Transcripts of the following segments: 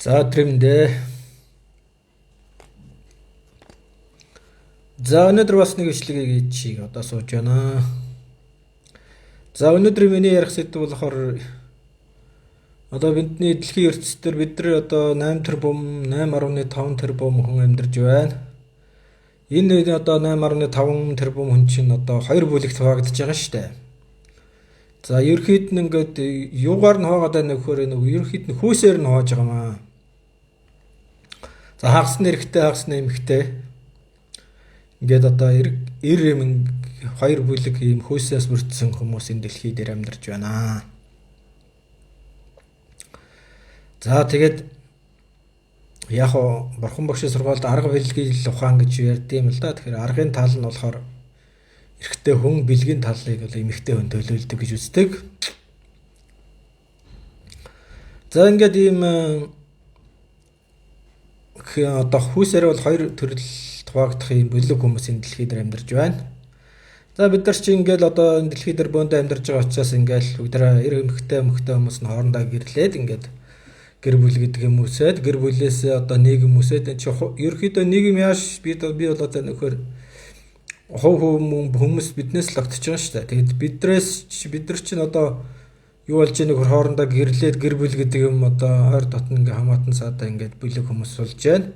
За тримдээ. За өнөөдөр бас нэг ишлэгийг чиг одоо сууж байна. За өнөөдөр миний ярих сэдв болохоор одоо бидний дэлхийн ертөнцийн бид нар одоо 8 тэрбум 8.5 тэрбум хүн амьдарч байна. Энэ одоо 8.5 тэрбум хүн чинь одоо хоёр бүлэгт хуваагдаж байгаа шүү дээ. За ерөөд нь ингээд юугаар нь хаагаад байна вөхөр нэг ерөөд нь хүйсээр нь хааж байгаа маа. За хагас нэрхтээ хагас нэмхтээ ингээд одоо эр хоёр бүлэг ийм хүйсээс бүрдсэн хүмүүс энэ дэлхий дээр амьдарч байна. За тэгээд яг бурхан багшийн сургаалд арга бэлгийн ухаан гэж ярьдсан юм л да. Тэгэхээр аргын тал нь болохоор эрэгтэй хүн, бэлгийн талыг бол эмэгтэй хүн төлөөлдөг гэж үздэг. За ингээд ийм одоо хүйсээр бол хоёр төрөл хуваагдах юм бүлэг хүмүүс энэ дэлхий дээр амьдарч байна. За бид нар чи ингээл одоо энэ дэлхий дээр бөөндөө амьдарч байгаа учраас ингээл өдрөө эр эмэгтэй хүмүүс нь хоорондоо гэрлээд ингээд гэр бүл гэдэг юм үсээд гэр бүлээсээ одоо нийгэм үсээд чи ерөөхдөө нийгэм яаш би бол одоо нөхөр хов хүмүүс биднээс л огтж байгаа шүү дээ. Тэгээд бид нар чинь одоо юу болж ийнэ нөхөр хоорондоо гэрлээд гэр бүл гэдэг юм одоо ойр дотн ингээ хамаатан саадаа ингээд бүлэг хүмүүс болж байна.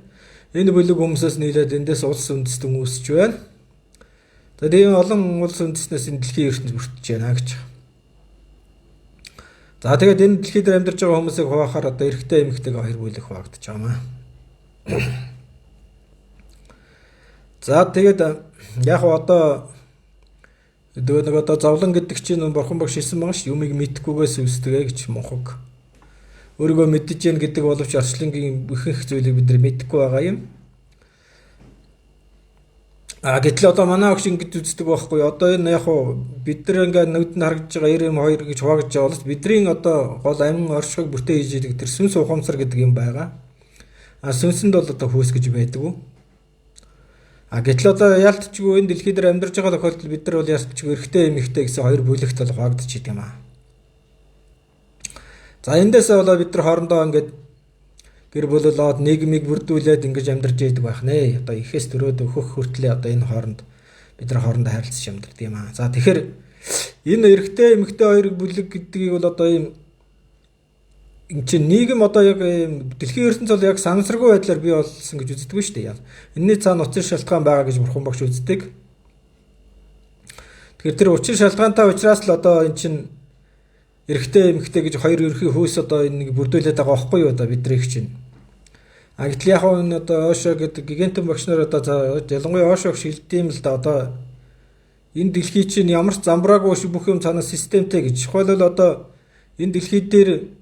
Энэ бүлэг хүмүүсээс нийлээд эндээс улс үндэстэн үүсэж байна. Тэгээд ийм олон улс үндэстнээс энэ дэлхийн ертөнд бүртэж байна гэж. За тэгээд энэ дэлхий дээр амьдарч байгаа хүмүүсийг хуваахаар одоо эрэгтэй эмэгтэйг хоёр бүлэг хуваагдаж байгаа маа. За тэгээд яг одоо нэг одоо зовлон гэдэг чинь бурхан багш хэлсэн байгаа шүү. Юмыг мэдхгүйгээс үүсдэг гэж мунхаг. Өөрийгөө мэдэж яах гэдэг боловч арчлангийн ихэнх зүйлийг бид нар мэдэхгүй байгаа юм. Гэтэл одоо манай багш ингэж үздэг байхгүй. Одоо энэ яг бид нар ингээд нүдэнд харагдж байгаа 92 гэж хуваагдж байгаа бол бидний одоо гол амин оршихыг бүтээ хийж идэг тэр сүнс ухамсар гэдэг юм байгаа. Сүнсэнд бол одоо хөөс гэж байдгүй. Гэтэл одоо яалтчгүй энэ дэлхий дээр амьдарч байгаа тохиолдолд бид нар бол яалтчгүй эрэгтэй эмэгтэй гэсэн хоёр бүлэгт бол хуваагдаж идэг юм аа. За эндээс болоо бид нар хоорондоо ингээд гэр бүлөлоод нийгмийг бүрдүүлээд ингэж амьдарч идэг байх нэ. Одоо ихээс төрөөд өөхөх хүртлээ одоо энэ хооронд бид нар хоорондоо харилцаж амьдардаг юм аа. За тэгэхээр энэ эрэгтэй эмэгтэй хоёр бүлэг гэдгийг бол одоо ийм чинь нийгэм одоо яг дэлхийн ертөнц бол яг санамсаргүй байдлаар бий болсон гэж үздэг шүү дээ. Энэний цаана учир шалтгаан байгаа гэж бурхан багш үздэг. Тэгэхээр тэр учир шалтгаантай учраас л одоо эн чинь эрэгтэй эмэгтэй гэж хоёр ерхий хөөс одоо энийг бүрдүүлээд байгаа байхгүй юу одоо бидний чинь. Гэтэл яг энэ одоо Ошо гэдэг гигантын багш нар одоо ялангуяа Ошо шилдэм л да одоо энэ дэлхий чинь ямар ч замбраагүй шиг бүх юм цаанаас системтэй гэж. Тухайлбал одоо энэ дэлхий дээр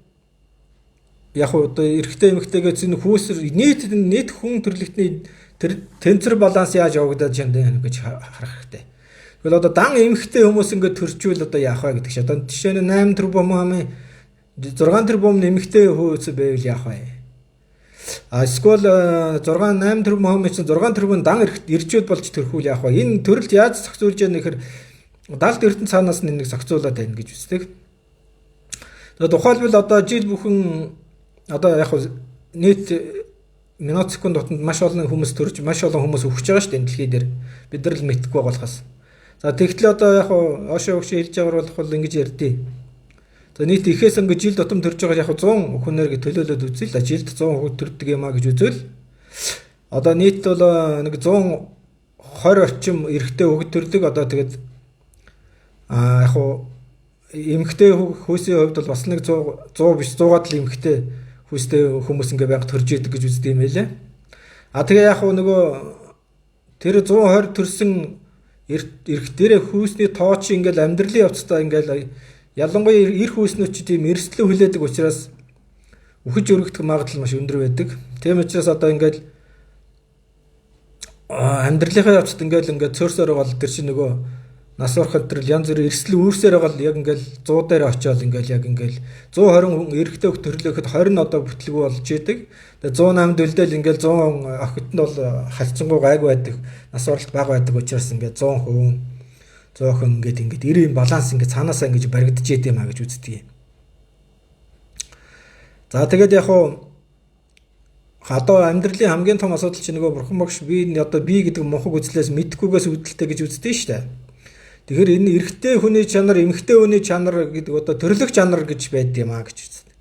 яг одоо эрэгтэй эмэгтэйгээс энэ хөөсөр нийт хүн төрлөختний тэр тэнцэр баланс яаж явагдаад байна гэж харах хэрэгтэй. Тэгвэл одоо дан эмэгтэй хүмүүс ингээд төрчүүл одоо яах вэ гэдэг чинь одоо жишээ нь 8 тэрбум хамын 6 тэрбум эмэгтэй хөөс байвал яах вэ? Эсвэл 8 тэрбум хамын чинь 6 тэрбум дан ирчүүд болж төрхүүл яах вэ? Энэ төрөлд яаж зохицуулж яах нэхэр далд эрдэнэ цаанаас нэг зохицуулаад байна гэж үздэг. Тэгээд тухайлбал одоо жил бүхэн одоо яг нийт минут секунд дотор маш олон хүмүүс төрж маш олон хүмүүс өгч байгаа шүү дээ энэ дэлхий дээр бид нар л мэдхгүй болохоос. За тэгтэл одоо яг Ошо өгч хэлж байгаагаар бол ингэж ярьдээ. За нийт ихээс ингээд жил дотор төрж байгаа яг 100 хүнээр төлөөлөд үзье л жилд 100 хүн төрдөг юм а гэж үзвэл одоо нийт бол нэг 120 орчим эрэгтэй хөгд төрдөг одоо тэгээд яг эмэгтэй хөөсийн хувьд бол бас нэг 100 биш 100-аад л эмэгтэй хөөстэй хүмүүс ингээ байнга төрж идэг гэж үздэг юм байлээ. Тэгээ яг нөгөө тэр 120 төрсэн эрэгтэрээ хөөсний тоо чи ингээл амьдралын явцдаа ингээл ялангуяа эр хөөснөө чи тийм эрсдлээ хүлээдэг учраас үхэж өргөх магадлал маш өндөр байдаг. Тийм учраас одоо ингээл амьдралынхаа явцад ингээл цөөрсөөр бол тэр чи нөгөө нас ороход тэр янз бүрийн эрсдэл үүсээр байгаа л яг ингээл 100 дээр очиод ингээл яг ингээл 120 хүн эрэгтэй хөх төрлөөхөд 20 одоо бүтлэг болж идэг. Тэгээ 108 дөлдөл ингээл 100 охидд бол халчингуу гайгүй байдаг. Нас орлт бага байдаг учраас ингээд 100 хүн 100 хүн ингээд эрийн баланс ингээд цаанаасаа ингэж баригдаж идэм а гэж үздэг юм. За тэгээд яг Одоо амьдралын хамгийн том асуудал чинь нөгөө бурхан багш би одоо би гэдэг мунхаг үзлээс мэдхгүйгээс үүдэлтэй гэж үздэг шүү дээ. Тэгэхээр энэ эрэгтэй хүний чанар, эмэгтэй хүний чанар гэдэг одоо төрлөх чанар гэж байд юм аа гэж үздэг.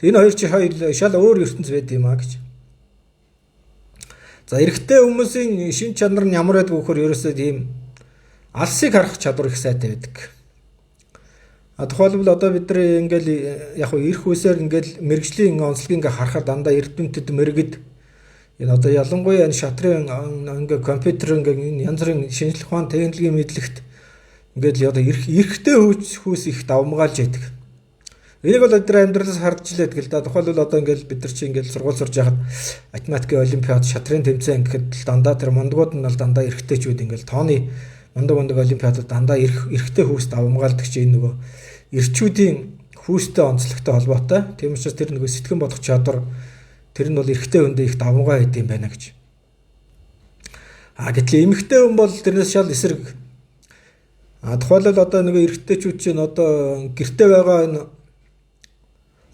Тэгээ энэ хоёр шал өөр ертөнц байд юм аа гэж. За эрэгтэй хүмүүсийн шин чанар нь ямар байдаг вэ гэхээр ерөөсөө тийм алсыг харах чадвар их сайтай байдаг. Тухайлбал одоо бид нар ингээл яг хөө эрх үсээр ингээл мэрэгжлийн онцлогийг ингээ харахаар дандаа эрдэмтэд мэрэгд энэ одоо ялангуяа энэ шатрын ингээ компьютер ингээ янз бүрийн шинжлэх ухааны технологийн мэдлэгт ингээл одоо эрхтэй хүүс их давмгаалж яадаг. Энийг бол бид нар амьдралаас харж илээд гэл да. Тухайлбал одоо ингээл бид нар чи ингээл сургууль сурж байхад математикийн олимпиад шатрын тэмцээн гэхэд дандаа тэр мундагууд нь бол дандаа эрхтэйчүүд ингээл тооны мундаг олимпиадад дандаа эрхтэй хүүс давмгаалдаг чи энэ нөгөө эрчүүдийн хүүстэй онцлогтой холбоотой. Тийм учраас тэр нөгөө сэтгэн бодох чадвар тэр нь бол эрэгтэй хүндээ их давмгай байд юм байна гэж. Гэтэл эмэгтэй хүн бол тэрнээс шал эсрэг. Тухайлбал одоо нөгөө эрэгтэйчүүд чинь одоо гэртээ байгаа энэ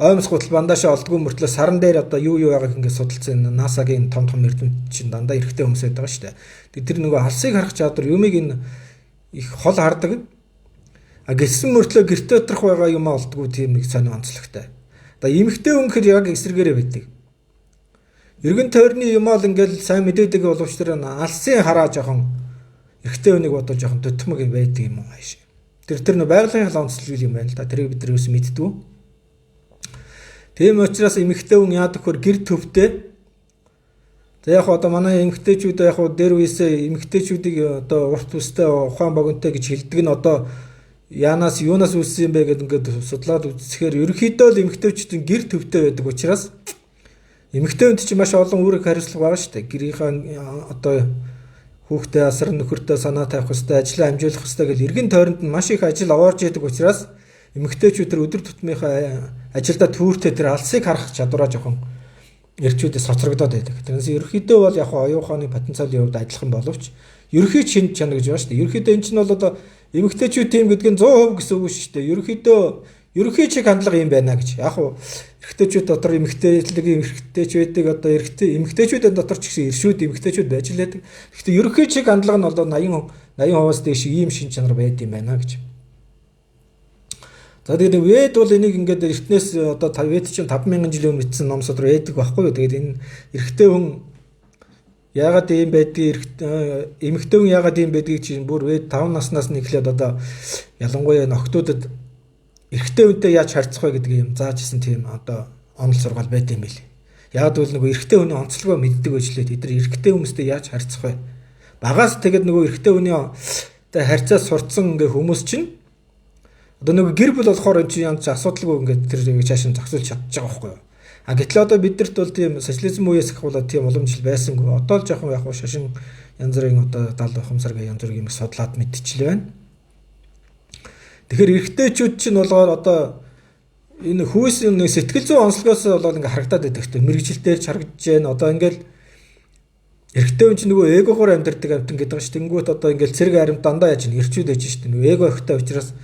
оймс гутал бандаашаа олдгүй мөртлөө саран дээр одоо юу байгааг ингээд судалсан NASA-гийн том эрдэмтэн чинь дандаа эрэгтэй хүмүүс байдаг шүү дээ. Тэр нөгөө алсыг харах чадвар юмыг энэ их хол хардаг. Гэсэн мөртлөө гэртээ доторх байгаа юм олдгүй тийм нэг сонио онцлогтой. Одоо эмэгтэй хүн гэхээр яг эсрэгээрээ байдаг. Эргэн тойрны юм ол ингээл сайн мэдээдэг боловч тэр алсын хараа жоохон эрэгтэй хүнийг бодож жоохон дутмаг байдаг юм аа шээ. Тэр нэг байгалийн онцлог юм байна л да. Тэрийг бид нар юус мэддэг. Тийм учраас эмэгтэй хүн яадаг хөр гэр төвтэй. За яг одоо манай эмэгтэйчүүд яг дээр үесээ эмэгтэйчүүдийг одоо урт үстэй ухаан богинотой гэж хэлдэг нь одоо юунаас үүссэн юм бэ гэдэг ингээд судлаад үзэхээр ерөнхийдөө л эмэгтэйчүүдийн гэр төвтэй байдаг учраас эмэгтэй хүнд чинь маш олон үүрэг хариуцлага байгаа шүү дээ. Гэрийнхээ одоо хүүхдээ асар нөхөртөө санаа тавих хэрэгтэй, ажлаа амжуулах хэрэгтэй гэл эргэн тойронд нь маш их ажил овоорж яадаг учраас эмэгтэйчүүд тэр өдөр тутмынхаа ажилдаа түүртэй тэр алсыг харах чадвараа жоохон эрчүүдээс хоцрогдоод байдаг. Тэрнээс ерөнхийдөө бол яг оюуханы потенциалын хувьд адилхан боловч ерөнхий шинж чанар гэж байна шүү дээ. Ерөнхийдөө энэ чинь бол одоо эмэгтэйчүүд тийм гэдэг нь 100% гэсэн үг шүү дээ. Ерөнхий чиг хандлага юм байна гэж. Яг уу эрэгтэйчүүд дотор эмэгтэйч байдаг одоо эмэгтэйчүүдийн дотор ч гэсэн иршүүд эмэгтэйчүүд байж лээдэг. Гэхдээ ерөнхий чиг хандлага нь бол 80%-аас дээш ийм шинж чанар байд юм байна гэж. За тэгээд вэд бол энийг ингээд эртнээс одоо вэд чинь 5000 жилийн өмнө бичсэн ном судар байдаг байхгүй юу. Тэгээд энэ эрэгтэй хүн яагаад ийм байдгийг эмэгтэй хүн яагаад ийм байдгийг чинь бүр вэд 5 наснаас нь эхлээд одоо ялангуяа охтуудад эрэгтэй хүнтэй яаж харьцах вэ гэдэг юм заажсэн тийм одоо онол сургаал байд юм билий. Яг бол нөгөө эрэгтэй хүний онцлогоо мэддэг байжлаа. Тэд нар эрэгтэй хүмүүстэй яаж харьцах вэ? Багаас тэгээд нөгөө эрэгтэй хүний харьцаа сурцсан ингээ хүмүүс чинь одоо нөгөө гэр бүл болохоор энэ чинь янз асуудалгүй ингээд тэр цааш нь зохицуулж чадчих байгаа байхгүй юу. Гэтэл одоо бидэрт бол тийм социализм үеэс ахвал тийм уламжлал байсангүй. Одоо л жоохон яг шашин янз бүрийн одоо 70 ухамсар гэх янз бүрийн юм судлаад мэдчихлээ байна. Тэгэхээр эрэгтэйчүүд чинь болохоор одоо энэ хүйс сэтгэл зүйн онцлогоос бол ингээд харагдаад байдаг хэвээр мэрэгжилтээр харагдаж байна. Одоо ингээд эрэгтэй хүн чинь нөгөө эгогоор амьдардаг амтан гэдэг байгаа шүү. Тэнгүүт одоо ингээд цэрэг аримт дандаа яаж ирчүүд байж шүү. Нөгөө эго ихтэй учраас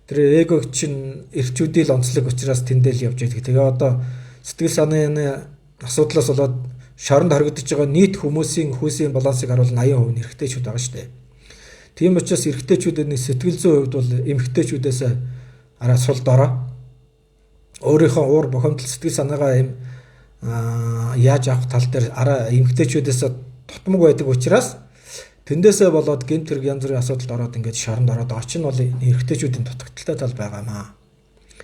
тэр эгог чинь эрчүүдийн л онцлог учраас тэндэл явж байдаг. Тэгээ одоо сэтгэл санааны асуудлаас болоод шоронд хоригдож байгаа нийт хүмүүсийн хүйсийн балансыг харуул 80% нь эрэгтэйчүүд байгаа шүү дээ. Тийм учраас эрэгтэйчүүдийн сэтгэл зүйн хувьд бол эмэгтэйчүүдээс арай сул дорой. Өөрийнхөө уур бухимдал сэтгэл санаагаа юм яаж авах тал дээр арай эмэгтэйчүүдээс тутмаг байдаг учраас тэндээсээ болоод гэмт хэрэг янз бүрийн асуудалд ороод ингээд шоронд ороод очин бол эрэгтэйчүүдийн дутагдaltaй тал байгаа маа.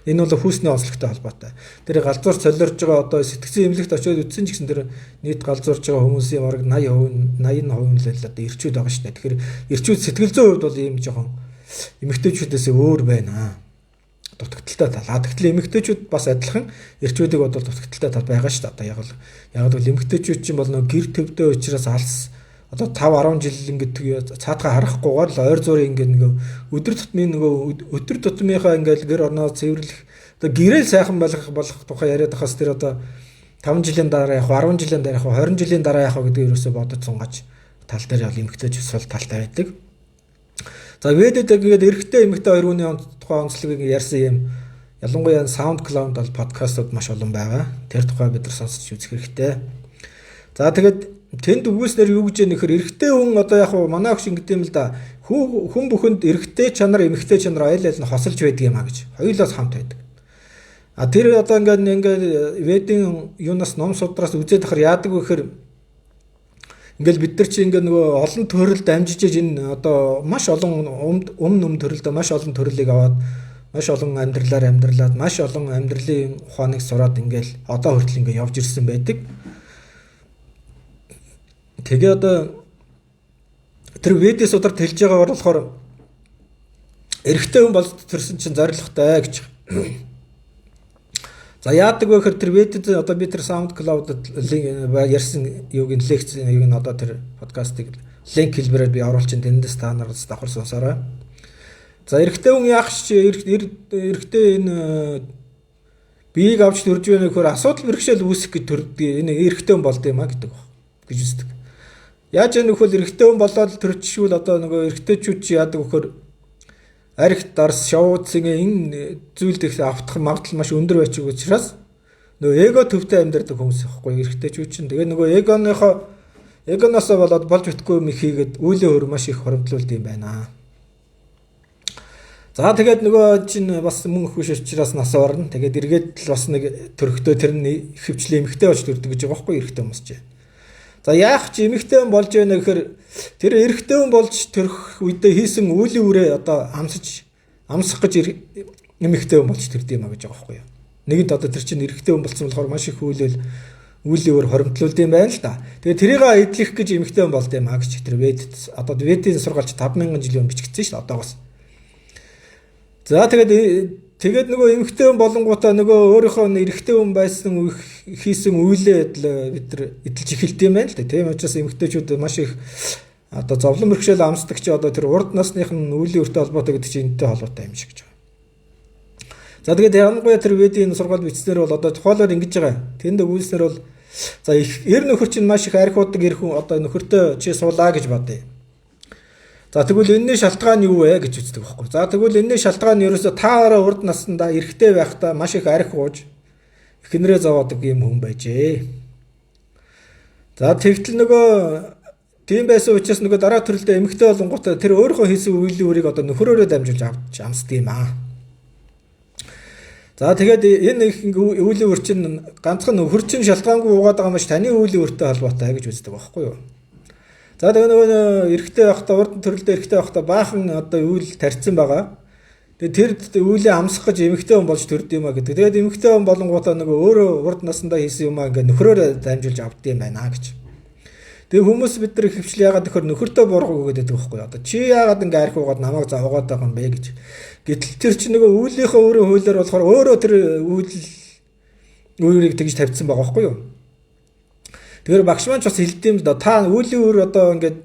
Энэ бол хүүсний онцлогтой холбоотой. Тэр галзуур солиорж байгаа одоо сэтгцэн эмнэлэгт очиод үтсэн ч гэсэн тэр нийт галзуурж байгаа хүмүүсийн бараг 80% л одоо эрчүүд байгаа шүү дээ. Тэгэхээр эрчүүд сэтгэл зүйн хувьд бол ийм жоохон эмэгтэйчүүдээс өөр байна. Дутагдaltaй тал. Тэгтэл эмэгтэйчүүд бас адилхан эрчүүдийг бодвол дутагдaltaй тал байгаа шүү дээ. Одоо яг л эмэгтэйчүүд чинь бол нөгөө гэр төвдөө учраас алс одоо 5-10 жил ингээд цаатгаа харахгүйгээр л ойр зуурын ингээд нөгөө өдөр тутмынхаа ингээд гэр орноо цэвэрлэх одоо гэрэл сайхан болох тухай яриад байхаас тэр одоо 5 жилийн дараа яг 10 жилийн дараа яг 20 жилийн дараа яг гэдэг ерөөсөө бодож сунгааж тал дээр яг эмэгтэйч сул талтай байдаг. За ведэд ингээд эрэгтэй эмэгтэй хоёр хүний тухай онцлогийг ярьсан юм. Ялангуяа SoundCloud бол подкастууд маш олон байгаа. Тэр тухай бид нар сонсч үзэх хэрэгтэй. За тэгээд тэнд өгүүлснээр юу гэж нөхөр эрэгтэй хүн одоо яг манай ах шиг ингэдэм л да. Хүн бүхэнд эрэгтэй чанар, эмэгтэй чанар айл нь хосолж байдаг юм а гэж. Хоёулаас хамт байдаг. А тэр одоо ингээд ведийн юунаас ном судраас үзээд ахаар яадаг вэ гэхээр ингээл бид нар чи ингээ нөгөө олон төрөлд амжиж энэ одоо маш олон өмнө төрөлд маш олон төрлийг аваад маш олон амьдралаад маш олон амьдралын ухааныг сураад ингээл одоо хүртэл ингээ явж ирсэн байдаг. Тэгээ одоо тэр ведийн судар хэлж байгаа болохоор эрэгтэй хүн бол төрсөн чинь зоригтой гэж. За яадаг вэ гэхээр тэр ведид одоо би тэр SoundCloud-д ярьсан юугийн лекц юуг нь одоо тэр подкастыг линк хэлбэрээр би оруулчин тэндээс та нараас давхар сонсоорой. За эрэгтэй хүн яах чи эрэгтэй энэ биеийг авч төрж байна гэхээр асуудал бэрхшээл үүсэх гэж төрдөг энэ эрэгтэй хүн болд юм а гэдэг гэж үздэг. Яаж яах вэ эрэгтэй хүн болоод төрчихвөл одоо нөгөө эрэгтэйчүүд чи яадаг вөхөр арх дарс шоуцгийн энэ зүйлд их автах магадлал маш өндөр байчих учраас нөгөө эго төвтэй амьдардаг хүмүүс ихгүй эрэгтэйчүүд чинь тэгээ нөгөө эгоноосоо болоод болж битгүй юм хийгээд үеийн хөр маш их хоримтлуулд юм байна. За тэгээд нөгөө чинь бас мөн өхөш учраас нас орно. Тэгээд эргээд л бас нэг төрхтөө тэр нь хөвчлээ эмхтэй болж төрдөг гэж байгаа байхгүй эрэгтэй хүмүүс чинь. За яах чи эмэгтэй хүн болж байна гэхээр тэр эрэгтэй хүн болж төрөх үедээ хийсэн үеийн үрээ одоо амсах гэж эмэгтэй хүн болж төрд юм а гэж байгаа байхгүй юу. Нэгэнт одоо тэр чинь эрэгтэй хүн болсон болохоор маш их үеийн үр хоримтлуулд юм байна л да. Тэгээ тэрийг эдлэх гэж эмэгтэй хүн болд юм а гэж тэр одоо ведийн сургаалч 5000 жилийн бичигдсэн шүү дээ одоогоос. За тэгээд нөгөө эмэгтэй хүн болонгуудаа нөгөө өөрийнхөө эрэгтэй хүн байсан хийсэн үйлээ бид нар эдэлж эхэлт юм байна л да. Тийм учраас эмэгтэйчүүд маш их одоо зовлон бэрхшээл амсдаг чи одоо тэр урд насных нь үеийн өртөө холбоотой гэдэг чинь энэтэй холбоотой юм шиг гэж байна. За тэгээд ямаггүй тэр ведийн сургаал бичснээр бол одоо тухайлбал ингэж байгаа. Тэнд үйлснээр бол за эр нөхөр чинь маш их архиудаг эр хүн одоо нөхөртөө чи суулаа гэж бодъё. За тэгвэл энэний шалтгаан юу вэ гэж үздэг байхгүй. За тэгвэл энэний шалтгаан нь ерөөсө та ороо урд наснда эрэгтэй байхдаа маш их арх ууж эхнэрээ зовоодаг юм хүн байжээ. За тэгтэл нөгөө тийм байсан учраас нөгөө дараа төрөлдөө эмэгтэй болонгуудаа тэр өөрөө хийсэн үеийн үрийг одоо нөхрөөрөө дамжуулж авч амсдаг юм аа. За тэгээд энэ их үеийн үр чинь ганцхан нөхөр чинь шалтгаангүй уугаад байгаа маш таны үеийн үртэй холбоотой гэж үздэг байхгүй юу? За тэгээ нөгөө эрэгтэй байхдаа урд төрөлдөө эрэгтэй байхдаа баахан одоо үйл тарьсан байгаа. Тэгээ тэр үеийг амсах гэж эмэгтэй хүн болж төрд юм а гэдэг. Тэгээд эмэгтэй хүн болонгуудаа нөгөө өөрөө урд наснда хийсэн юм а ингээд нөхрөөрөө дамжуулж авд юм байна гэж. Тэгээ хүмүүс бид нар хөвчлээ яагаад тэгэхээр нөхөртөө буруу гэдэг байхгүй. Одоо чи яагаад ингээд арх уугаад намайг завгаад байгаа юм бэ гэж. Гэтэл тэр чи нөгөө үйлийнхээ өөрөө хуулиар болохоор өөрөө тэр үйлийг тэгж тавьсан байгаа байхгүй юу? Тэгэхээр багш маань ч бас хэлдэм л да та үеийн үр одоо ингээд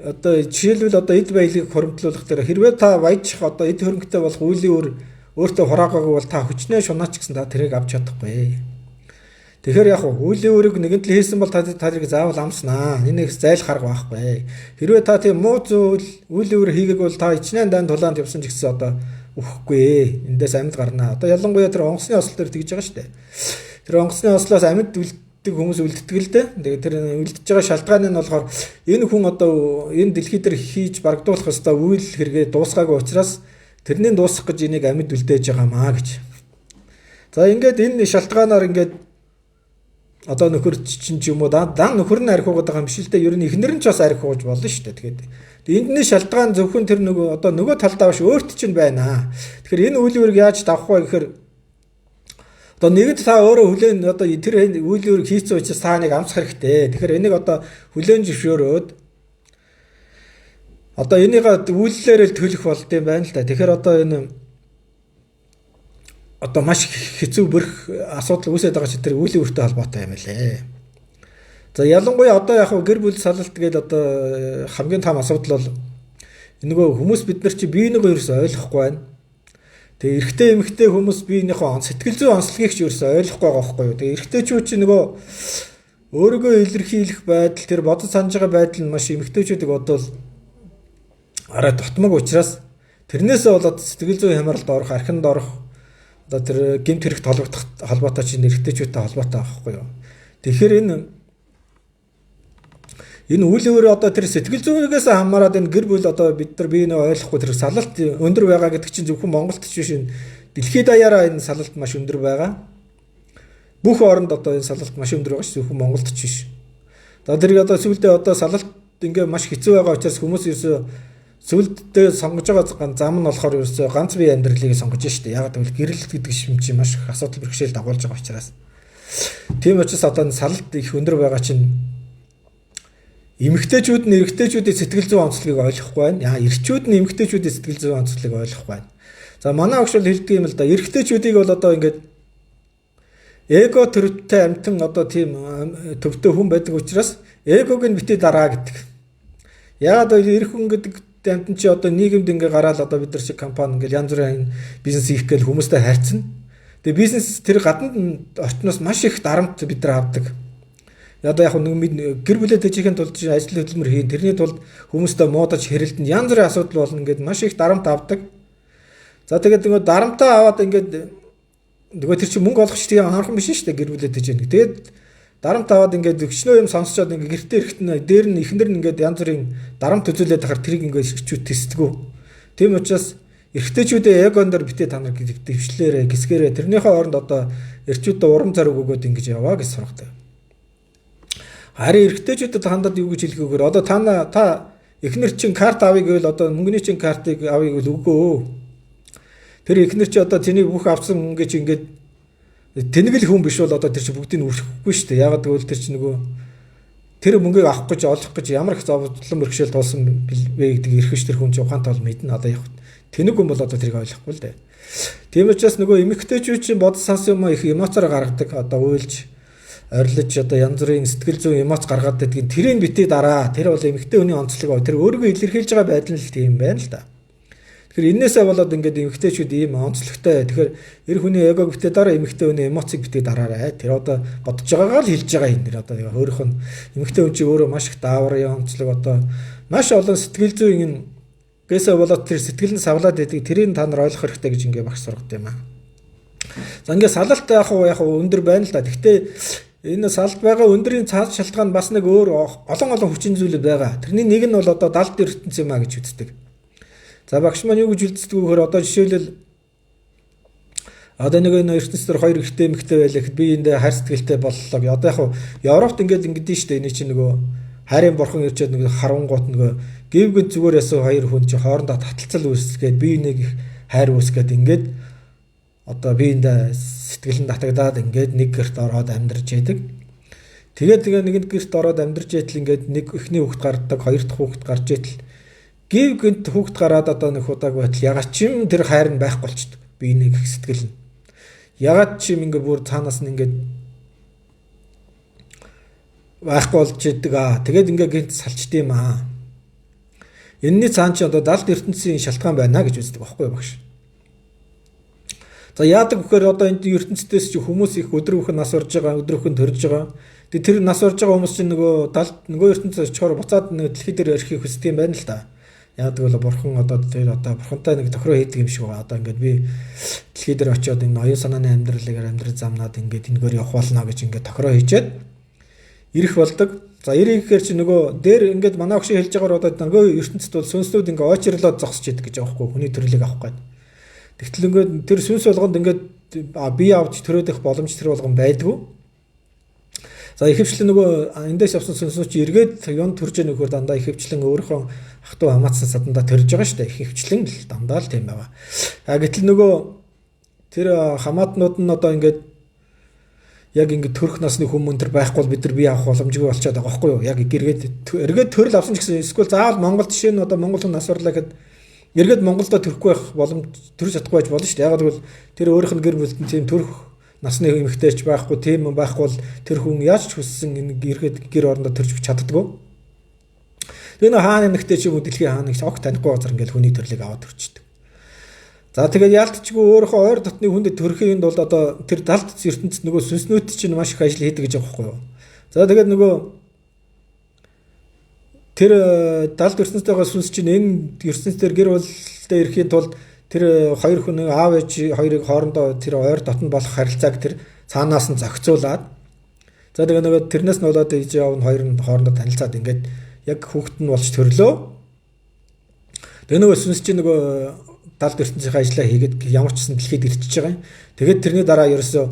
одоо жишээлбэл одоо эд баялгийг хоримтлуулах дээр хэрвээ та баяжих одоо эд хөрөнгөтэй болох үеийн үр өөртөө хураагаагүй бол та хүчнээ шунаач гэсэн та тэрийг авч чадахгүй. Тэгэхээр яг үеийн үрийг нэгэнт л хийсэн бол та тэрийг заавал амснаа. Энэс зайл харга байхгүй. Хэрвээ та тийм муу зүйл үеийн үр хийгээг бол та ичнээн дан тулаанд явсан ч гэсэн одоо үхэхгүй. Эндээс амьд гарнаа. Одоо ялангуяа тэр онгоцны осол дээр тэгж байгаа шүү дээ. Тэр онгоцны ослоос амьд хүмүүс үлддэг л дээ. Тэгээд тэр үлдэж байгаа шалтгаан нь болохоор энэ хүн одоо энэ дэлхий дээр хийж барагдуулах ёстой үйл хэрэгээ дуусгаагүй учраас тэрний дуусгах гэж энийг амьд үлдээж байгаамаа гэж. За ингээд энэ шалтгаанаар ингээд одоо нөхөр чинь ч юм уу дан нөхөр нь архиугаад байгаа юм биш л дээ. Ер нь эхнэр нь ч бас архиууж болно шүү дээ. Тэгээд эндний шалтгаан зөвхөн тэр нөгөө одоо нөгөө талдаа биш өөрт чинь байна. Тэгэхээр энэ үйл үүрэг яаж давах вэ гэхээр одоо нэгэнт та өөрөө хүлээн одоо тэр үйл үүрэг хийцэн учраас та нэг амсах хэрэгтэй. Тэгэхээр энийг одоо хүлээн зөвшөөрөөд одоо энийг үйллээрээ төлөх болд юм байна л да. Тэгэхээр одоо энэ одоо маш хэцүү бэрх асуудал үүсээд байгаа ч тэр үеийн үртэй холбоотой юм лээ. За ялангуяа одоо яг гэр бүл салалт гэдэг одоо хамгийн том асуудал бол нөгөө хүмүүс бид нар чи бие нэгэ ерөөсөй ойлгохгүй байна. Тэгээ эрэгтэй эмэгтэй хүмүүс биенийхөө сэтгэл зүйн онцлогийг ч ерөөсөй ойлгохгүй байгаа байхгүй юу. Тэгээ эрэгтэйчүүд чи нөгөө өөрийгөө илэрхийлэх байдал тэр бодож санаж байгаа байдал нь маш эмэгтэйчүүдийг бодвол арай дотмог учраас тэрнээсээ болоод сэтгэл зүйн хямралд орох, архинд орох одоо тэр гэмт хэрэгт холбоотой чинь эрэгтэйчүүдтэй холбоотой байхгүй юу. Тэгэхээр энэ Энэ үйл өөр одоо тэр сэтгэл зүйнээс хамаарат энэ гэр бүл одоо бид нар биенээ ойлгохгүй тэр салалт өндөр байгаа гэдэг чинь зөвхөн Монголд ч биш дэлхийд даяараа энэ салалт маш өндөр байгаа. Бүх оронд одоо энэ салалт маш өндөр байгаа шүү, зөвхөн Монголд ч биш. За тэр одоо сүүлдээ одоо салалт ингээ маш хэцүү байгаа учраас хүмүүс ерөөсөө сүүлдээ сонгож байгаа зам нь болохоор ерөөсөө ганц бие амьдралыг сонгож штэ. Яг гэвэл гэрэл гэдэг юм чи маш их асуудал бэрхшээл дагуулж байгаа учраас. Тийм учраас одоо энэ салалт их өндөр байгаа чинь эмэгтэйчүүд нь эрэгтэйчүүдийн сэтгэл зүйн онцлогийг ойлгохгүй байна. Эрэгчүүд нь эмэгтэйчүүдийн сэтгэл зүйн онцлогийг ойлгохгүй байна. За манай огш бол хэлдэг юм л да. Эрэгтэйчүүдийг бол одоо ингээд эго төрөвтэй амтан одоо тийм төвтэй хүн байдаг учраас эгог нь битээ дараа гэдэг. Яагаад вэ? Эрх хүн гэдэг амтан чи одоо нийгэмд ингээ гараад одоо бид нар шиг компани ингээл янз бүрийн бизнес хийх гээл хүмүүстэй харьцна. Тэгээ бизнес тэр гадна орчноос маш их дарамт бид нар авдаг. Одоо яг нэг гэр бүлээ дэжихийн тулд ажил хөдөлмөр хийн. Тэрний тулд хүмүүстэй муудаж хэрэлдэн янз бүрийн асуудал болно. Ингээд маш их дарамт авдаг. За тэгээд нөгөө дарамтаа аваад ингээд нөгөө тэр чинь мөнгө олох чинь анхаархан биш шүү дээ гэр бүлээ дэжих. Тэгээд дарамт аваад ингээд өчнөө юм сонсчоод ингээд гэртээ ирэхэд нь дээр нь ихэнэр нь ингээд янз бүрийн дарамт үзүүлээд тахаар тэрийг ингээд эрхчүүд тэсдэггүй. Тийм учраас эрэгтэйчүүдээ эгондор битээ та нар дэвшлээрээ гисгээрээ тэрнийхээ оронд одоо эрчүүдээ урам зориг өгөөд ингэж яваа гэж сургадаг. Харин эрэгтэйчүүдэд хандаад юу гэж хэлэхгүйгээр одоо та эхнэр чинь карт авъя гэвэл одоо мөнгөний чинь картыг авъя гэвэл үгүй. Тэр эхнэр чи одоо тэний бүх авсан мөнгө чи ингээд тэнэгэл хүн биш бол одоо тэр чи бүгдийг үрхэхгүй шүү дээ. Ягаад гэвэл тэр чи нөгөө тэр мөнгийг авах гэж олох гэж ямар их зовлон бэрхшээл туулсан бэ гэдэг эрхэвч тэр хүн чи ухаантай бол мэднэ. Одоо яг тэнэг хүн бол одоо тэрийг ойлгохгүй л дээ. Тийм учраас нөгөө эмэгтэйчүүд чинь бодол санс юм их эмоцоор гаргадаг одоо уйлж орилж одоо янз бүрийн сэтгэл зүйн эмоц гаргаад байдгийг тэрийг битээ дараа тэр бол эмэгтэй хүний онцлог тэр өөрийгөө илэрхийлж байгаа байдал нь л тийм байна л да. Тэгэхээр энээсээ болоод ингээд эмэгтэйчүүд ийм онцлогтой. Тэгэхээр эр хүний эгог битээ дараа эмэгтэй хүний эмоцыг битээ дараарай. Тэр одоо бодож байгаагаа л хэлж байгаа юм. Тэр одоо өөрийнх нь эмэгтэй хүн чинь өөрөө маш их дааврын онцлог одоо маш олон сэтгэл зүйн гээсээ болоод тэр сэтгэл нь савлаад байдаг. Тэрийг та нар ойлгох хэрэгтэй гэж ингээд багш сургад юм аа. За ингээд салалт яг өндөр байна л да. Гэхдээ энэ салд байгаа өндрийн цаад шалтгаан бас нэг өөр олон хүчин зүйл байгаа. Тэрний нэг нь бол одоо далд ертөнц юм а гэж үздэг. За багш маань юу гэж үздэг вөхөр одоо жишээлбэл одоо нэг ертөнц дээр хоёр ихтэй эмэгтэй байлаа гэхэд би эндээ хайр сэтгэлтэй боллоо гэ. Одоо яг Европт ингээд шүү дээ. Эний чинь нөгөө хайрын бурхан ирчээд нэг харангуут нөгөө гівгэн зүгээр ясаа хоёр хүн чи хоорондоо таталцал үүсгээд би нэг их хайр үүсгээд ингээд одоо биендээ сэтгэл нь татагдаад ингээд нэг гэрт ороод амьдарч яадаг. Тэгээд нэг гэрт ороод амьдарч яатал ингээд нэг эхний хүүхэд гардаг, хоёр дахь хүүхэд гарч яатал гів гэнт хүүхэд гараад одоо нэг удааг байтал ягаад ч юм тэр хайр нь байхгүй болчдөг. Би нэг их сэтгэл нь. Ягаад ч юм ингээд бүр цаанаас нь ингээд байхгүй болж идэг аа. Тэгээд ингээд гэнт салчд юм аа. Энэний цаан чи одоо далд ертөнцийн шалтгаан байна гэж үздэг байхгүй багш. За яадаг вөхөр одоо энэ ертөнцөөс чи хүмүүс их өдрөөх нас орж байгаа, өдрөөх нь төрж байгаа. Тэгээ тэр нас орж байгаа хүмүүс чинь нөгөө ертөнцөөс очихоор буцаад нэг дэлхий дээр өрхийг хүсдэг юм байна л да. Яадаг бол бурхан одоо тэр одоо бурхантай нэг тохироо хийдэг юм шиг байна. Одоо ингээд би дэлхий дээр очиод энэ оюун санааны амьдралыг амьдрал замнаад ингээд энэгээр явах болно гэж ингээд тохироо хийчихэд ирэх болдог. За ирэхээр чи нөгөө дээр ингээд манай огшин хэлж байгаагаар одоо нөгөө ертөнцид бол сүнслүүд ингээд очирлоод зогсож идэг гэж аахгүй хүний төрлийг авах гээд. Тэгтэл ингээд тэр сүнс болгонд ингээд бие авч төрөөдөх боломж тэр болгон байдгүй. За ихэвчлэн нөгөө эндээс явсан сүнсүүд чи эргээд юунд төрж яах нөхөр дандаа ихэвчлэн өөрийнхөө ах トゥ хамаацсан садандаа төрж байгаа шүү дээ. Ихэвчлэн л дандаа л тийм байгаа. Гэтэл нөгөө тэр хамаатнууд нь одоо ингээд яг ингээд төрөх насны хүмүүс тэр байхгүй бол бид нар бие авах боломжгүй болчиход байгаа байхгүй юу? Яг эргээд төрөл авсан ч гэсэн эсвэл заавал Монгол жишээ нь одоо Монгол хүн нас орлоо гэхэд эргээд Монголдо төрөхгүй байх боломж төрж чадахгүй байж болно шүү дээ. Яг гэвэл тэр өөрийнх нь гэр бүлд нь тийм төрөх насны эмэгтэйч байхгүй тийм байхгүй бол тэр хүн яаж ч хүссэн энэ эргээд гэр орондоо төрж чаддаггүй. Тэгээ нөө хаана нэгтэй ч юм уу дэлхийн хаана гэж огт танихгүй газар ингээд хүний төрлийг аваад төрчдөг. За тэгээд яалтчгүй өөрийнхөө ойр дотны хүндэд төрхийн бол одоо тэр далд ертөнцид нөгөө сүнснүүд чинь маш их ажил хийдэг гэж байгаа байхгүй юу. За тэгээд нөгөө тэр далд ертөнцид байгаа сүнс чинь энэ ертөнцийн гэр бүлдээ ирэхийн тулд тэр хоёр хүн аав ээж хоёрыг хоорондоо тэр ойр дотн болох харилцааг тэр цаанаас нь зохицуулаад За тэгээ нөгөө тэрнээс нь болоод ээж аав нь хоёр нь хоорондоо танилцаад ингээд яг хүүхэд нь болж төрлөө. Тэгээ нөгөө сүнс чинь нөгөө далд ертөнцийн ажлаа хийгээд ямар ч гэсэн дэлхийд ирчихэж байгаа юм. Тэгээд тэрний дараа ерөөсөө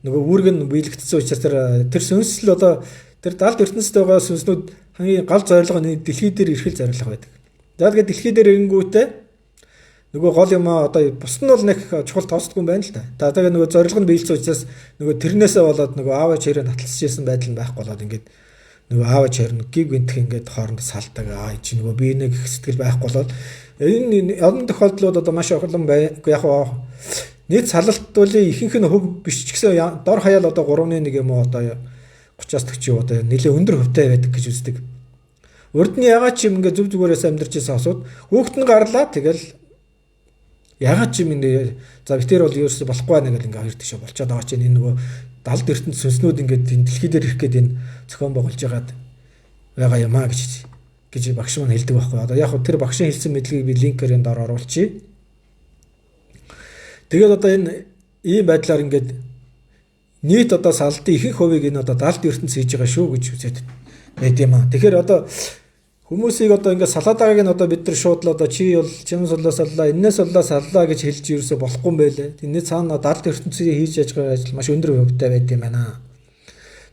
нөгөө үүрэг нь биелэгдсэн учраас тэр сүнс л одоо тэр далд ертөнцид байгаа сүнснүүд хамгийн гал зорилго нь дэлхий дээр ирэх зорилго байдаг. За тэгээд дэлхий дээр ирэнгүүтээ нөгөө гол юм одоо бусд нь бол нэг чухал тоосдгүй юм байна л да. Тэгээд нөгөө зорилго нь биелсэн учраас нөгөө тэрнээсээ болоод нөгөө аав ээжээрээ таталцж ирсэн байдал нь байхгүй болоод ингээд нөгөө аав ээжээр нь гиг гинтх ингээд хоорондоо салдаг чи нөгөө бие нэг сэтгэл байхгүй болоод энэ олон тохиолдлууд одоо маш олон яг нийт салалт бол ихэнх нь хөв биш ч гэсэн дор хаяал одоо 3.1 юм уу одоо 30-аас 40 одоо нэлээд өндөр хөвтэй байдаг гэж үздэг. Урд нь ягаад ч юм ингээд зүг зүгээрээс амьдарч байсан асууд хүүхэд нь гарлаа тэгэл ягаад ч юм ингэ за битэр бол ерөөсө болохгүй байна гэл ингээ хоёр тишээ болчиход байгаа чинь энэ нөгөө далд ертөнд сүнснүүд ингээд энэ дэлхий дээр ирэх гээд энэ зохион байгуулж ягаад байгаа юм а гэж багш маань хэлдэг байхгүй. Одоо яг тэр багшийн хэлсэн мэдлэгийг би линкээр энэ доор оруулчихъя. Тэгээд одоо энэ ийм байдлаар ингээд нийт одоо салтын ихэнх хувийг энэ одоо далд ертөнд хийж байгаа шүү гэж үзээд байд юм а. Тэгэхээр одоо хүмүүсийг одоо ингээд салаад байгааг нь одоо бид нар шууд л одоо чи бол чимс болоо саллаа, энээс болоо саллаа гэж хэлж ерөөсө болохгүй юм байлээ. Тэний цаана далд ертөнцийн хийж яж байгаа ажил маш өндөр хөвтэй байд юм байна.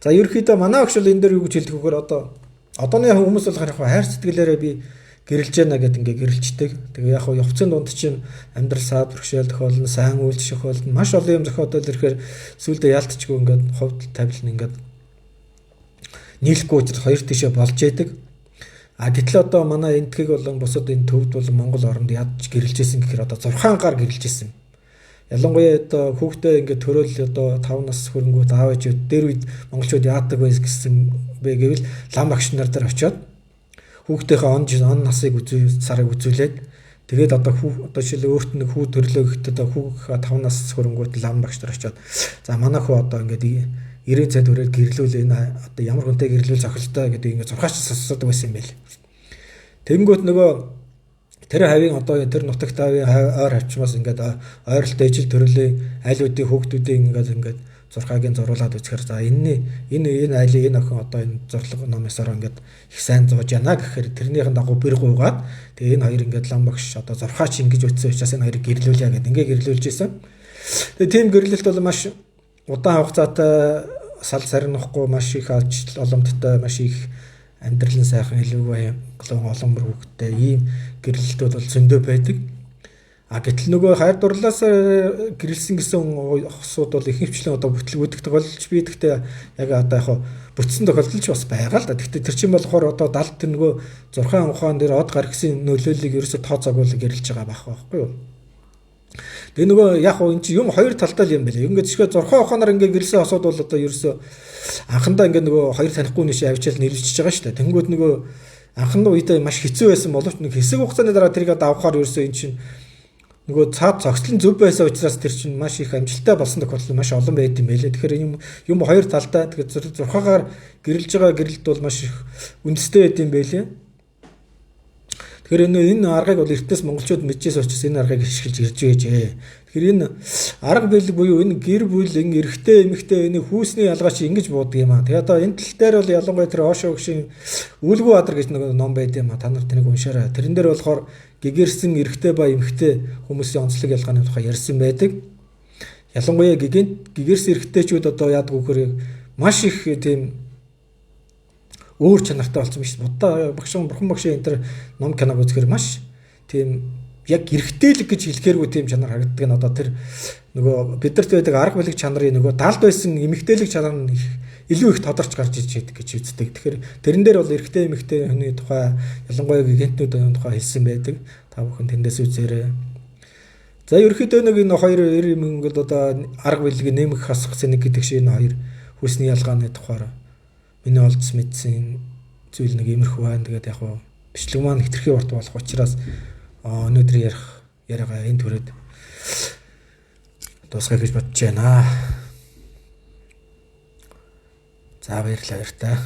За ерөөхдөө манай багш бол энэ дээр юу гэж хэлдэг вөхөр одооны хүмүүс бол харах хайр сэтгэлээрээ би гэрэлж яана гэдэг ингээ гэрэлждэг. Тэгээ яг явцын дунд чинь амьдрал саад бэрхшээл тохиолно, сайн үйлдэл тохиолно, маш олон юм зохиодол ирэхээр сүулдэ яалтчгүй ингээд ховд тавилна ингээд нийлэхгүй учраас хоёр тишээ болж яадаг. Гэтэл одоо манай энтгийг болон бусад энэ төвд болон Монгол оронд ядч гэрэлжсэн гэхээр одоо 6 гаар гэрэлжсэн. Ялангуяа одоо хүүхдээ ингээд төрөөл одоо 5 нас хөрөнгөт аав ээжүүд дээр үед монголчууд яадаг байс гэсэн бэ гэвэл лам багш нар дээр очиод хүүхдийнхээ он насыг сарыг үзүүлээд тэгээд одоо жишээл өөрт нэг хүү төрлөө гэхэд одоо хүүхээ 5 нас хөрөнгөт лам багш нар очиод за манай хүү одоо ингээд 90 цай төрөөл гэрлүүл энэ одоо ямар хүнтэй гэрлүүл зохилтой гэдэг ингээд 6 ч асуудаг байсан юм байл. Тэнгүүт нөгөө тэр хавийн одоо тэр нутагт хавийн ойр хавчмаас ингээд ойролтой ижил төрлийн айлуудын хүүхдүүдийн ингээд 6-гийн зуруулаад үзэхээр за энэ айлын энэ охин одоо энэ зурлаг номосоор ингээд их сайн зууж яана гэхээр тэрнийхэн дагуу бэр гуйгаад тэгээ энэ хоёр ингээд лам багш одоо 6 ч ингэж үтсэн учраас энэ хоёрыг гэрлүүлье гэдэг ингээд гэрлүүлж исэн. Тэгээ тийм гэрлэлт бол маш удаан хугацаатай сал сарнихгүй маш их оломттой маш их амьдралын сайхан илүү олон мөр хөвгтэй ийм гэрлэлтүүд бол зөндөө байдаг. Гэтэл нөгөө хайр дурлалаас гэрэлсэн гэсэн хосууд бол их хвчлэн одоо бүтлгүүдэх тохиолдолж би гэхдээ яг одоо яг бүтсэн тохиолдолж бас байгаа л да. Гэхдээ тэр чинь болохоор одоо далд тэр нөгөө 6 ухаан дээр од гаргасан нөлөөллийг ерөөсө тооцоог гэрэлж байгаа байхгүй юу? Тэгээ нөгөө яг энэ чинь юм хоёр талтай юм байна. Ингээд жишээ 6 ухаанаар ингээд гэрэлсэн хосууд бол одоо ерөөсө анхандаа ингээд нөгөө хоёр танихгүй нэшээ авчаал нэрвчж байгаа шүү дээ. Тэнгүүд нөгөө анхны үедээ маш хэцүү байсан боловч нэг хэсэг хугацааны дараа тэрийг авахаар ерөөсө энэ чинь нөгөө цаад цогцлон зөв байсан учраас тэр чинь маш их амжилттай болсон тохиолдол маш олон байд юм байлээ. Тэгэхээр юм хоёр талтай. Тэгэхээр 6-аар гэрэлж байгаа гэрэлт бол маш их үндэстэй байд юм байлээ. Тэгэхээр энэ аргыг бол эртнээс монголчууд мэдчихсэн учраас энэ аргыг ашиглаж ирж байжээ. Тэгэхээр энэ арга бэлэг буюу энэ гэр бүл энэ эрэгтэй эмэгтэй энэ хүүсний ялгаа чи ингэж буудаг юм аа. Тэгээ одоо энэ тал дээр бол ялангуяа тэр Оошо гүшийн Үлгүү Адар гэж нэг ном байд юм аа. Та нар тэнийг уншаарай. Тэрэн дээр болохоор гэгэрсэн эрэгтэй ба эмэгтэй хүмүүсийн онцлог ялгааны тухай ярьсан байдаг. Ялангуяа гэгэрсэн эрэгтэйчүүд одоо яадаг вөхөр маш их тийм өөр чанартай болсон биш. Будда багшин бурхан багшийн энэ төр ном киног үзэхээр маш тийм яг эрэгтэйлэг гэж хэлэхээргүй тийм чанар харагддаг нь одоо тэр нөгөө бидэрт байдаг арга барилыг чанарын нөгөө далд байсан эмэгтэйлэг чанар нь илүү их тодорч гарч иж байдаг гэж үздэг. Тэгэхээр тэрэн дээр бол эрэгтэй эмэгтэй хүний тухай ялангуяа гигантнуудын тухай хэлсэн байдаг. Та бүхэн тэндээс үзээрэй. За ерөөхдөө нэг энэ хоёр юм бол одоо арга барилыг нэмэх хасах зэник гэдэг шиг энэ хоёр хүсний ялгааны тухай миний олдс мэдсэн зүйл нэг иймэрхүү байна. Тэгээд яг хуу бичлэг маань хитрхи урт болох учраас өнөөдөр яриагаа энэ төрөд дуусгах гэж бодож байна. За баярлалаа.